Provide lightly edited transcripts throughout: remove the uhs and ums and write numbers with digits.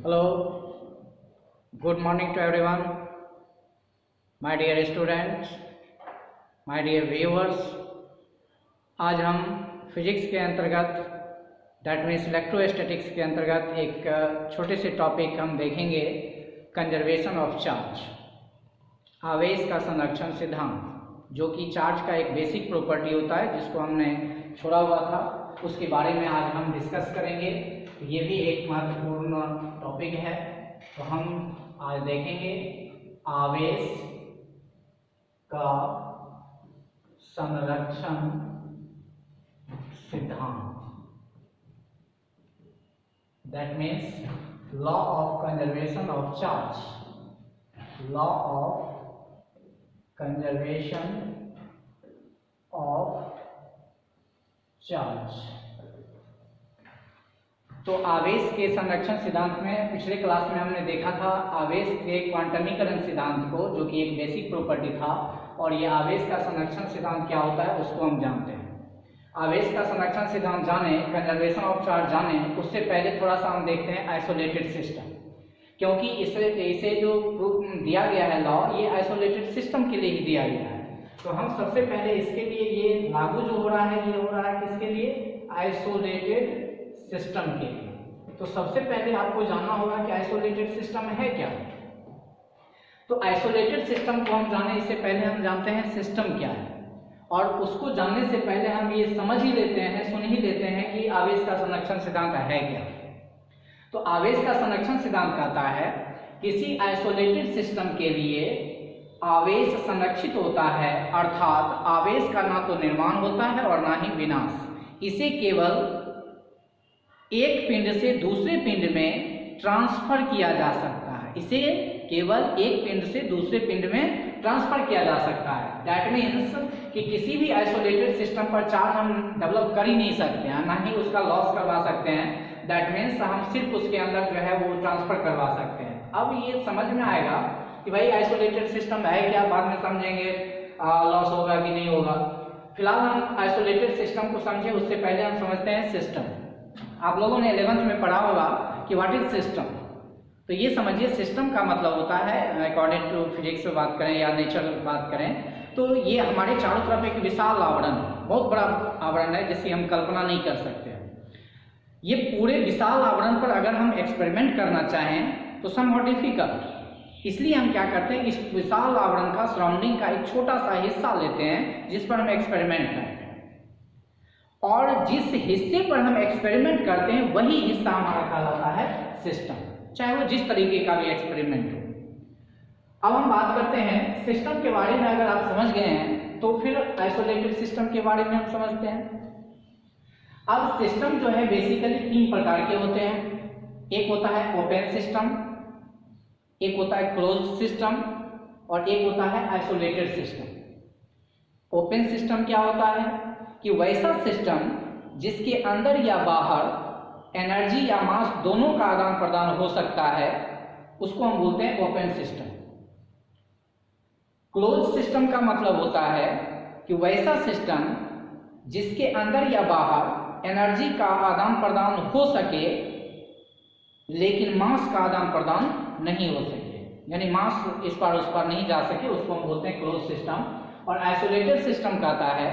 Hello, good morning to everyone, my dear students, my dear viewers। आज हम physics के अंतर्गत दैट मीन्स इलेक्ट्रोस्टैटिक्स के अंतर्गत एक छोटे से टॉपिक हम देखेंगे, कंजर्वेशन ऑफ चार्ज, आवेश का संरक्षण सिद्धांत, जो कि चार्ज का एक बेसिक प्रॉपर्टी होता है जिसको हमने छोड़ा हुआ था, उसके बारे में आज हम डिस्कस करेंगे। ये भी एक महत्वपूर्ण टॉपिक है, तो हम आज देखेंगे आवेश का संरक्षण सिद्धांत, that means law of conservation of charge, law of conservation of charge. तो आवेश के संरक्षण सिद्धांत में पिछले क्लास में हमने देखा था आवेश के क्वांटमीकरण सिद्धांत को, जो कि एक बेसिक प्रॉपर्टी था, और ये आवेश का संरक्षण सिद्धांत क्या होता है उसको हम जानते हैं। आवेश का संरक्षण सिद्धांत जाने, कंजर्वेशन ऑफ चार्ज जाने, उससे पहले थोड़ा सा हम देखते हैं आइसोलेटेड सिस्टम, क्योंकि इसे जो प्रूफ दिया गया है लॉ, ये आइसोलेटेड सिस्टम के लिए ही दिया गया है। तो हम सबसे पहले इसके लिए ये लागू जो हो रहा है, ये हो रहा है किसके लिए? आइसोलेटेड सिस्टम के लिए। तो सबसे पहले आपको जानना होगा कि आइसोलेटेड सिस्टम है क्या। तो आइसोलेटेड सिस्टम को हम जाने इससे पहले हम जानते हैं सिस्टम क्या है, और उसको जानने से पहले हम ये समझ ही लेते हैं, सुन ही लेते हैं कि आवेश का संरक्षण सिद्धांत है क्या। तो आवेश का संरक्षण सिद्धांत कहता है किसी आइसोलेटेड सिस्टम के लिए आवेश संरक्षित होता है, अर्थात आवेश का ना तो निर्माण होता है और ना ही विनाश। इसे केवल एक पिंड से दूसरे पिंड में ट्रांसफर किया जा सकता है, इसे केवल एक पिंड से दूसरे पिंड में ट्रांसफर किया जा सकता है। दैट मीन्स कि किसी भी आइसोलेटेड सिस्टम पर चार्ज हम डेवलप कर ही नहीं सकते हैं, ना ही उसका लॉस करवा सकते हैं। दैट मीन्स हम सिर्फ उसके अंदर जो है वो ट्रांसफर करवा सकते हैं। अब ये समझ में आएगा कि भाई आइसोलेटेड सिस्टम है क्या, बाद में समझेंगे लॉस होगा कि नहीं होगा। फिलहाल हम आइसोलेटेड सिस्टम को समझे उससे पहले हम समझते हैं सिस्टम। आप लोगों ने 11th में पढ़ा होगा कि व्हाट इज सिस्टम। तो ये समझिए सिस्टम का मतलब होता है, अकॉर्डिंग टू फिजिक्स में बात करें या नेचर बात करें, तो ये हमारे चारों तरफ एक विशाल आवरण, बहुत बड़ा आवरण है जिसकी हम कल्पना नहीं कर सकते। ये पूरे विशाल आवरण पर अगर हम एक्सपेरिमेंट करना चाहें तो समहाउ डिफिकल्ट। इसलिए हम क्या करते हैं, इस विशाल आवरण का सराउंडिंग का एक छोटा सा हिस्सा लेते हैं जिस पर हम एक्सपेरिमेंट करते हैं, और जिस हिस्से पर हम एक्सपेरिमेंट करते हैं वही हिस्सा हमारा कहलाता है सिस्टम, चाहे वो जिस तरीके का भी एक्सपेरिमेंट हो। अब हम बात करते हैं सिस्टम के बारे में। अगर आप समझ गए हैं तो फिर आइसोलेटेड सिस्टम के बारे में हम समझते हैं। अब सिस्टम जो है बेसिकली 3 प्रकार के होते हैं। एक होता है ओपन सिस्टम, एक होता है क्लोज्ड सिस्टम, और एक होता है आइसोलेटेड सिस्टम। ओपन सिस्टम क्या होता है कि वैसा सिस्टम जिसके अंदर या बाहर एनर्जी या मास दोनों का आदान प्रदान हो सकता है, उसको हम बोलते हैं ओपन सिस्टम। क्लोज सिस्टम का मतलब होता है कि वैसा सिस्टम जिसके अंदर या बाहर एनर्जी का आदान प्रदान हो सके लेकिन मास का आदान प्रदान नहीं हो सके, यानी मास इस पार उस पार नहीं जा सके, उसको हम बोलते हैं क्लोज सिस्टम। और आइसोलेटेड सिस्टम कहता है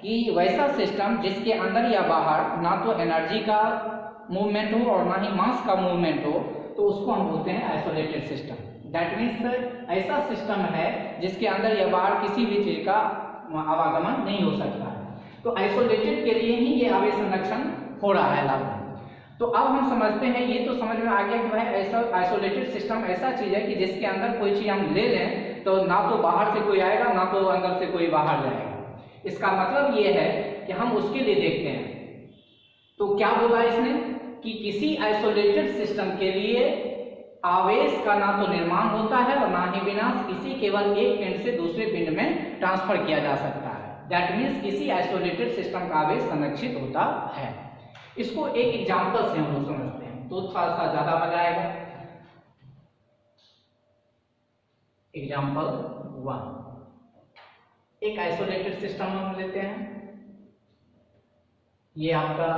कि वैसा सिस्टम जिसके अंदर या बाहर ना तो एनर्जी का मूवमेंट हो और ना ही मास का मूवमेंट हो, तो उसको हम बोलते हैं आइसोलेटेड सिस्टम। दैट मीन्स ऐसा सिस्टम है जिसके अंदर या बाहर किसी भी चीज का आवागमन नहीं हो सकता है। तो आइसोलेटेड के लिए ही ये आवेश संरक्षण हो रहा है लागू। तो अब हम समझते हैं, ये तो समझ में आ गया कि भाई ऐसा आइसोलेटेड सिस्टम ऐसा चीज है कि जिसके अंदर कोई चीज हम ले लें तो ना तो बाहर से कोई आएगा ना तो अंदर से कोई बाहर जाएगा। इसका मतलब ये है कि हम उसके लिए देखते हैं। तो क्या बोला इसने कि किसी आइसोलेटेड सिस्टम के लिए आवेश का ना तो निर्माण होता है और ना ही विनाश, इसी केवल एक पिंड से दूसरे पिंड में ट्रांसफर किया जा सकता है। दैट मीन्स किसी आइसोलेटेड सिस्टम का आवेश संरक्षित होता है। इसको एक एग्जांपल से हम लोग समझते हैं तो थोड़ा सा ज्यादा मजा आएगा। एग्जांपल 1, एक आइसोलेटेड सिस्टम हम लेते हैं। ये आपका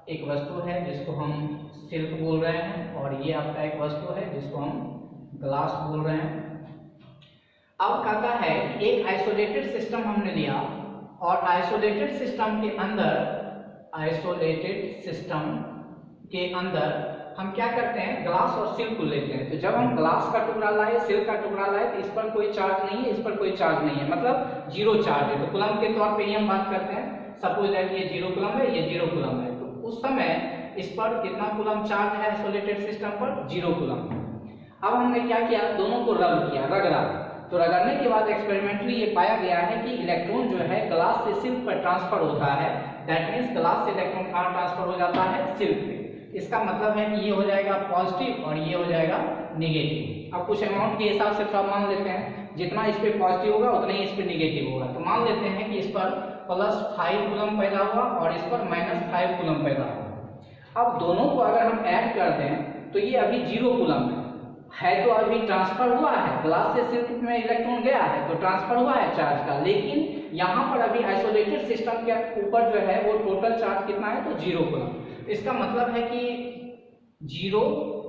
एक वस्तु है जिसको हम सिल्क बोल रहे हैं, और ये आपका एक वस्तु है जिसको हम ग्लास बोल रहे हैं। अब कहता है कि एक आइसोलेटेड सिस्टम हमने लिया, और आइसोलेटेड सिस्टम के अंदर हम क्या करते हैं, ग्लास और सिल्क को लेते हैं। तो जब हम ग्लास का टुकड़ा लाए, सिल्क का टुकड़ा लाए, तो इस पर कोई चार्ज नहीं है, इस पर कोई चार्ज नहीं है, मतलब जीरो चार्ज है। तो कूलम के तौर पे ही हम बात करते हैं। सपोज दैट ये 0 कूलम है, ये 0 कूलम है, तो उस समय इस पर कितना कूलम चार्ज है आइसोलेटेड सिस्टम पर, 0 कूलम। अब हमने क्या किया, दोनों को रब किया, रगड़ा। तो रगड़ने के बाद एक्सपेरिमेंटली ये पाया गया है कि इलेक्ट्रॉन जो है ग्लास से सिल्क पर ट्रांसफर होता है। दैट मीन्स ग्लास से इलेक्ट्रॉन कहाँ ट्रांसफर हो जाता है, सिल्क पे। इसका मतलब है कि ये हो जाएगा पॉजिटिव और ये हो जाएगा नेगेटिव। अब कुछ अमाउंट के हिसाब से थोड़ा मान लेते हैं, जितना इस पे पॉजिटिव होगा उतना ही इस पे नेगेटिव होगा। तो मान लेते हैं कि इस पर +5 कूलम पैदा हुआ और इस पर -5 कूलम पैदा हुआ। अब दोनों को अगर हम ऐड कर दें तो ये अभी 0 कूलम है, तो अभी ट्रांसफर हुआ है, ग्लास से सिल्क में इलेक्ट्रॉन गया है तो ट्रांसफर हुआ है चार्ज का। लेकिन यहाँ पर अभी आइसोलेटेड सिस्टम के ऊपर जो है वो टोटल चार्ज कितना है, तो 0 कूलम। इसका मतलब है कि 0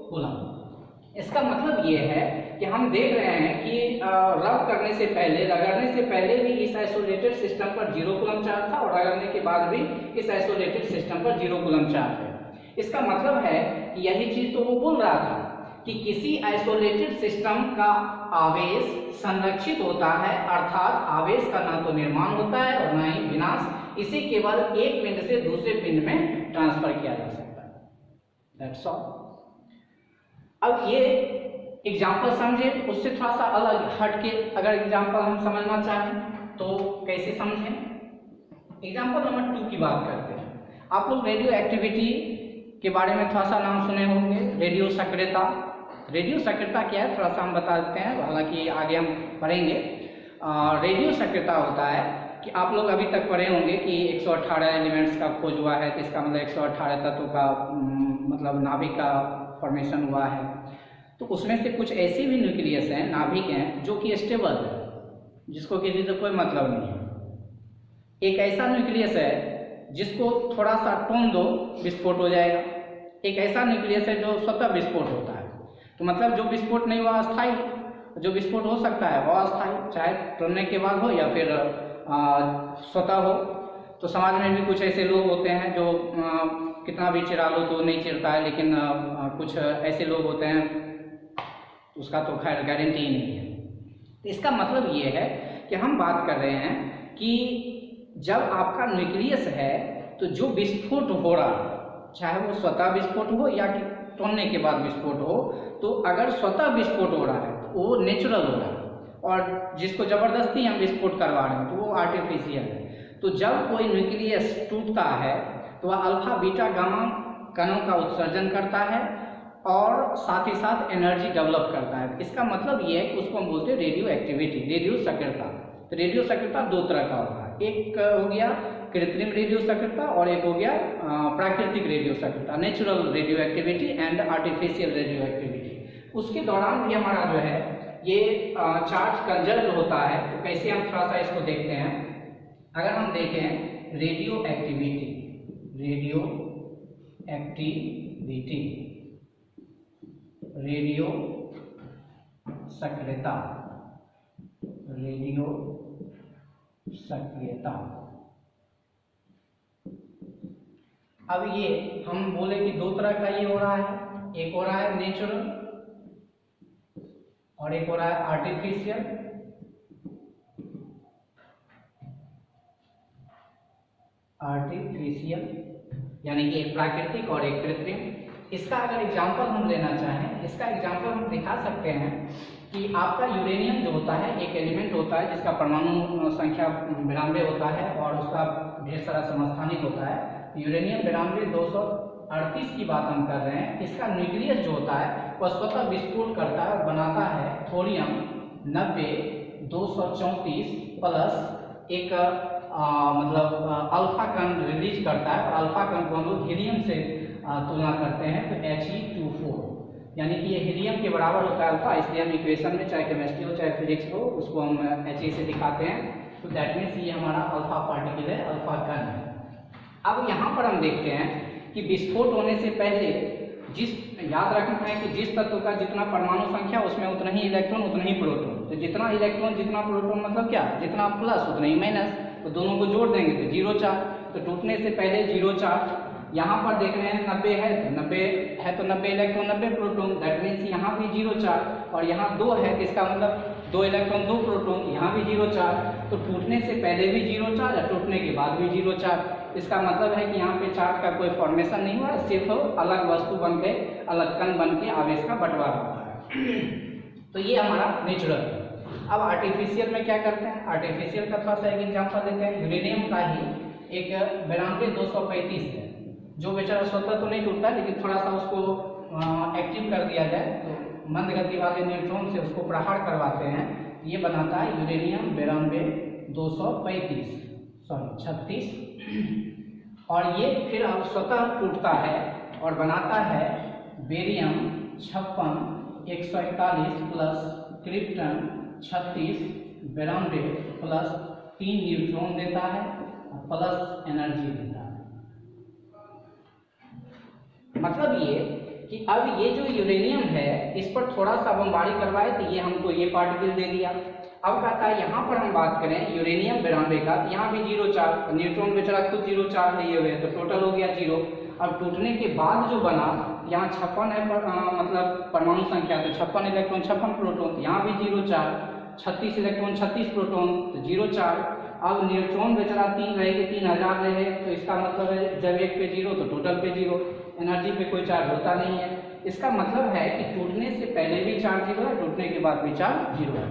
कूलम। इसका मतलब ये है कि हम देख रहे हैं कि रब करने से पहले, रगड़ने से पहले भी इस आइसोलेटेड सिस्टम पर 0 कूलम चार्ज था, और रगड़ने के बाद भी इस आइसोलेटेड सिस्टम पर 0 कूलम चार्ज है। इसका मतलब है कि यही चीज तो वो बोल रहा था कि किसी आइसोलेटेड सिस्टम का आवेश संरक्षित होता है, अर्थात आवेश का ना तो निर्माण होता है और ना ही विनाश, इसे केवल एक पिंड से दूसरे पिंड में ट्रांसफर किया जा सकता है। That's all. अब ये एग्जांपल समझे, उससे थोड़ा सा अलग हटके अगर एग्जांपल हम समझना चाहें तो कैसे समझें। एग्जांपल नंबर 2 की बात करते हैं। आप लोग रेडियो एक्टिविटी के बारे में थोड़ा सा नाम सुने होंगे, रेडियो सक्रियता। रेडियो सक्रियता क्या है थोड़ा सा हम बता देते हैं, हालांकि आगे हम पढ़ेंगे। रेडियो सक्रियता होता है कि आप लोग अभी तक पढ़े होंगे कि 118 एलिमेंट्स का खोज हुआ है, तो इसका मतलब 118 तत्वों का मतलब नाभिक का फॉर्मेशन हुआ है। तो उसमें से कुछ ऐसे भी न्यूक्लियस हैं, नाभिक हैं, जो कि स्टेबल है, जिसको किसी से कोई मतलब नहीं है। एक ऐसा न्यूक्लियस है जिसको थोड़ा सा टोन दो विस्फोट हो जाएगा। एक ऐसा न्यूक्लियस है जो स्वतः विस्फोट होता है। तो मतलब जो विस्फोट नहीं हुआ अस्थायी, जो विस्फोट हो सकता है वह अस्थायी, चाहे टोनने के बाद हो या फिर स्वतः हो। तो समाज में भी कुछ ऐसे लोग होते हैं जो कितना भी चिरा लो तो नहीं चिरता है, लेकिन कुछ ऐसे लोग होते हैं उसका तो खैर गारंटी ही नहीं है। तो इसका मतलब ये है कि हम बात कर रहे हैं कि जब आपका न्यूक्लियस है तो जो विस्फोट हो रहा है, चाहे वो स्वतः विस्फोट हो या कि तोड़ने के बाद विस्फोट हो, तो अगर स्वतः विस्फोट हो रहा है तो वो नेचुरल हो रहा है, और जिसको जबरदस्ती हम विस्फोट करवा रहे हैं तो वो आर्टिफिशियल है। तो जब कोई न्यूक्लियस टूटता है तो वह अल्फा बीटा गामा कणों का उत्सर्जन करता है और साथ ही साथ एनर्जी डेवलप करता है। इसका मतलब ये है कि उसको हम बोलते हैं रेडियो एक्टिविटी, रेडियो सक्रियता। तो रेडियो सक्रियता 2 तरह का होता है, एक हो गया कृत्रिम रेडियो सक्रियता और एक हो गया प्राकृतिक रेडियो सक्रियता, natural radio activity and artificial radio activity. उसके दौरान भी हमारा जो है ये चार्ज कंजर्व होता है। तो कैसे हम थोड़ा सा इसको देखते हैं। अगर हम देखें radio activity, radio activity, radio सक्रियता, रेडियो सक्रियता। अब ये हम बोले कि 2 तरह का ये हो रहा है, एक हो रहा है नेचुरल और एक हो रहा है आर्टिफिशियल। आर्टिफिशियल यानी कि एक प्राकृतिक और एक कृत्रिम। इसका अगर एग्जांपल हम लेना चाहें, इसका एग्जांपल हम दिखा सकते हैं कि आपका यूरेनियम जो होता है एक एलिमेंट होता है जिसका परमाणु संख्या 92 होता है और उसका ढेर सारा समस्थानिक होता है। यूरेनियम 92 238 की बात हम कर रहे हैं। इसका न्यूक्लियस जो होता है वह स्वतः विस्फोट करता है और बनाता है थोरियम 90 234 प्लस एक मतलब अल्फा कण रिलीज करता है, और अल्फा कण को हम लोग हीलियम से तुलना करते हैं तो He24, यानी कि ये हीलियम के बराबर होता है अल्फा। इसलिए हम इक्वेशन में चाहे केमिस्ट्री हो चाहे फिजिक्स हो उसको हम He से दिखाते हैं। तो दैट मीन्स ये हमारा अल्फा पार्टिकल है, अल्फा कण है। अब यहाँ पर हम देखते हैं कि विस्फोट होने से पहले याद रखना है कि जिस तत्व का जितना परमाणु संख्या उसमें उतना ही इलेक्ट्रॉन उतना ही प्रोटॉन। तो जितना इलेक्ट्रॉन जितना प्रोटॉन मतलब क्या, जितना प्लस उतना ही माइनस, तो दोनों को जोड़ देंगे तो 0 चार्ज। तो टूटने से पहले 0 चार्ज। यहाँ पर देख रहे हैं 90 है तो 90 इलेक्ट्रॉन 90 प्रोटॉन, दैट मीन्स यहाँ भी 0 चार्ज। और यहाँ 2 है, इसका मतलब 2 इलेक्ट्रॉन 2 प्रोटॉन, यहाँ भी 0 चार्ज। तो टूटने से पहले भी 0 चार्ज और टूटने के बाद भी 0 चार्ज। इसका मतलब है कि यहाँ पे चार्ज का कोई फॉर्मेशन नहीं हुआ, सिर्फ अलग वस्तु बन के, अलग कण बन के आवेश का बंटवारा हुआ है। तो ये हमारा नेचुरल है। अब आर्टिफिशियल में क्या करते हैं, आर्टिफिशियल का थोड़ा सा एक एग्जाम्पल लेते हैं। यूरेनियम का ही एक 92-235 है, जो बेचारा स्वतः तो नहीं टूटता, लेकिन थोड़ा सा उसको एक्टिव कर दिया जाए तो मंद गति वाले न्यूट्रॉन से उसको प्रहार करवाते हैं। ये बनाता है यूरेनियम 36 और ये फिर अब स्वतः टूटता है और बनाता है barium 56 141 plus krypton 36 92 plus 3 neutron देता है प्लस एनर्जी देता है। मतलब ये कि अब ये जो यूरेनियम है इस पर थोड़ा सा बमबारी करवाए तो ये हमको ये पार्टिकल दे दिया। अब कहता है यहाँ पर हम बात करें यूरेनियम 92 का, तो यहाँ भी 0 चार्ज, न्यूट्रॉन बेचारा खुद 0 चार्ज लिए हुए, तो टोटल हो गया 0। अब टूटने के बाद जो बना, यहाँ 56 है मतलब परमाणु संख्या, तो 56 इलेक्ट्रॉन 56 प्रोटॉन, यहाँ भी 0 चार्ज, 36 इलेक्ट्रॉन 36 प्रोटॉन, तो 0 चार्ज। अब न्यूट्रॉन बेचारा 3 रहेगी, 3000 रहे, तो इसका मतलब है जब एक पे 0 तो टोटल पे 0, एनर्जी पे कोई चार्ज होता नहीं है। इसका मतलब है कि टूटने से पहले भी चार्ज 0 है, टूटने के बाद भी चार्ज 0 है।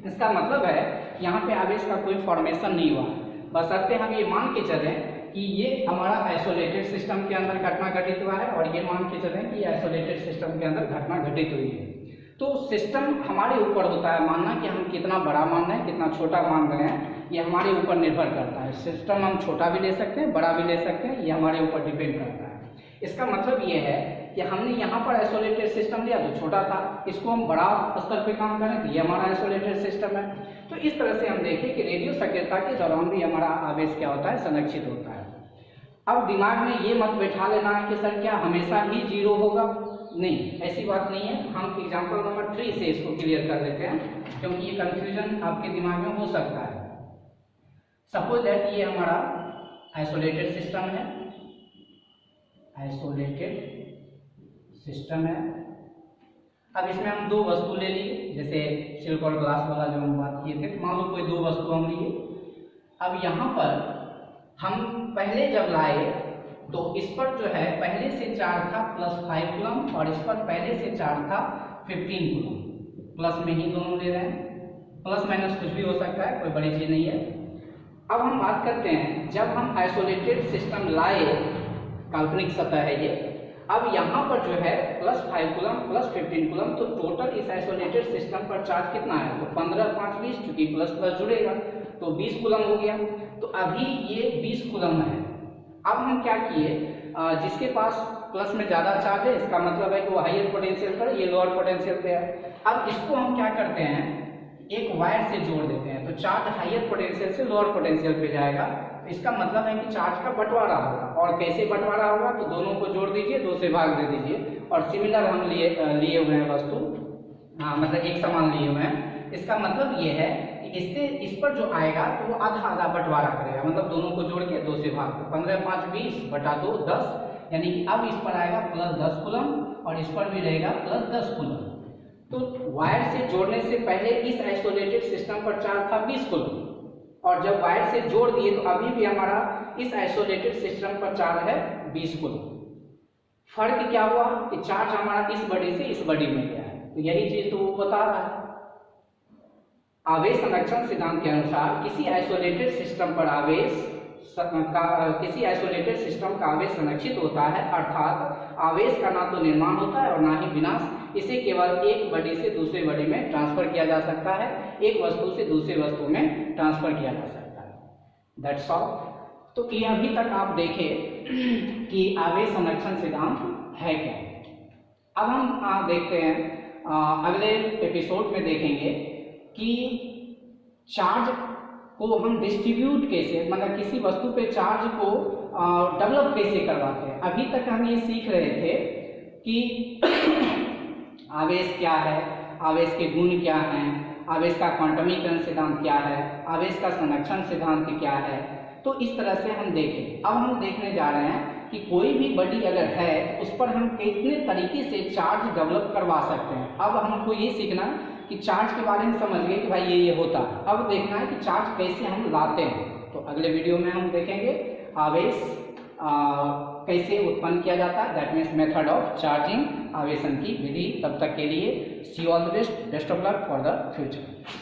इसका मतलब है यहाँ पे आवेश का कोई फॉर्मेशन नहीं हुआ, बशर्ते हम ये मान के चलें कि ये हमारा आइसोलेटेड सिस्टम के अंदर घटना घटित हुआ है, और ये मान के चलें कि आइसोलेटेड सिस्टम के अंदर घटना घटित हुई है। तो सिस्टम हमारे ऊपर होता है मानना कि हम कितना बड़ा मान रहे हैं, कितना छोटा मान रहे हैं, ये हमारे ऊपर निर्भर करता है। सिस्टम हम छोटा भी ले सकते हैं, बड़ा भी ले सकते हैं, ये हमारे ऊपर डिपेंड करता है। इसका मतलब ये है कि हमने यहाँ पर आइसोलेटेड सिस्टम लिया तो छोटा था, इसको हम बड़ा स्तर पे काम करें तो ये हमारा आइसोलेटेड सिस्टम है। तो इस तरह से हम देखें कि रेडियो सक्रियता के दौरान भी हमारा आवेश क्या होता है, संरक्षित होता है। अब दिमाग में ये मत बैठा लेना है कि सर क्या हमेशा ही 0 होगा, नहीं, ऐसी बात नहीं है। हम एग्जाम्पल नंबर 3 से इसको क्लियर कर लेते हैं, क्योंकि ये कंफ्यूजन आपके दिमाग में हो सकता है। सपोज दैट ये हमारा आइसोलेटेड सिस्टम है, आइसोलेटेड सिस्टम है। अब इसमें हम 2 वस्तु ले लिए, जैसे सिल्क और ग्लास वाला जो हम बात किए थे, मान लो कोई 2 वस्तु हम लिए। अब यहाँ पर हम पहले जब लाए तो इस पर जो है पहले से चार्ज था +5 कूलम, और इस पर पहले से चार्ज था 15 कूलम। प्लस में ही दोनों ले रहे हैं, प्लस माइनस कुछ भी हो सकता है, कोई बड़ी चीज नहीं है। अब हम बात करते हैं जब हम आइसोलेटेड सिस्टम लाए, काल्पनिक सतह है ये, अब यहाँ पर जो है +5 कूलम +15 कूलम, तो टोटल इस आइसोलेटेड सिस्टम पर चार्ज कितना है, तो 15 5 20, चूंकि प्लस प्लस जुड़ेगा तो 20 कूलम हो गया। तो अभी ये 20 कूलम है। अब हम क्या किए, जिसके पास प्लस में ज़्यादा चार्ज है, इसका मतलब है कि वो हायर पोटेंशियल पर, ये लोअर पोटेंशियल पे है। अब इसको हम क्या करते हैं, एक वायर से जोड़ देते हैं, तो चार्ज हायर पोटेंशियल से लोअर पोटेंशियल पे जाएगा। इसका मतलब है कि चार्ज का बंटवारा होगा, और कैसे बंटवारा होगा, तो दोनों को जोड़ दीजिए, 2 से भाग दे दीजिए, और सिमिलर हम लिए हुए हैं वस्तु, मतलब एक समान लिए हुए हैं। इसका मतलब ये है कि इससे इस पर जो आएगा तो वो आधा आधा बंटवारा करेगा, मतलब दोनों को जोड़ के 2 से भाग, 15 5 20 बटा 2 10, यानी कि अब इस पर आएगा +10 कूलम, और इस पर भी रहेगा +10 कूलम। तो वायर से जोड़ने से पहले इस आइसोलेटेड सिस्टम पर चार्ज था 20 कूलम, और जब वायर से जोड़ दिए तो अभी भी हमारा इस आइसोलेटेड सिस्टम पर चार्ज है 20 कूलम। फर्क क्या हुआ कि चार्ज हमारा इस बॉडी से इस बॉडी में गया है, तो यही चीज तो वो बता रहा है। आवेश संरक्षण सिद्धांत के अनुसार किसी आइसोलेटेड सिस्टम पर किसी आइसोलेटेड सिस्टम का आवेश संरक्षित होता है, अर्थात आवेश का ना तो निर्माण होता है और ना ही विनाश। इसे केवल एक बॉडी से दूसरे बॉडी में ट्रांसफर किया जा सकता है, एक वस्तु से दूसरे वस्तु में ट्रांसफर किया जा सकता है। That's all. तो ये अभी तक आप देखें कि आवेश संरक्षण सिद्धांत है क्या। अब हम देखते हैं अगले एपिसोड में देखेंगे कि चार्ज को हम डिस्ट्रीब्यूट कैसे, मतलब किसी वस्तु पे चार्ज को डेवलप कैसे करवाते हैं। अभी तक हम ये सीख रहे थे कि आवेश क्या है, आवेश के गुण क्या हैं, आवेश का क्वांटमीकरण सिद्धांत क्या है, आवेश का संरक्षण सिद्धांत क्या है। तो इस तरह से हम देखें। अब हम देखने जा रहे हैं कि कोई भी बॉडी अगर है तो उस पर हम कितने तरीके से चार्ज डेवलप करवा सकते हैं। अब हमको ये सीखना कि चार्ज के बारे में समझ गए कि भाई ये होता है। अब देखना है कि चार्ज कैसे हम लाते हैं। तो अगले वीडियो में हम देखेंगे आवेश कैसे उत्पन्न किया जाता है, that means method of charging, आवेशन की विधि। तब तक के लिए see all the best of luck for the future.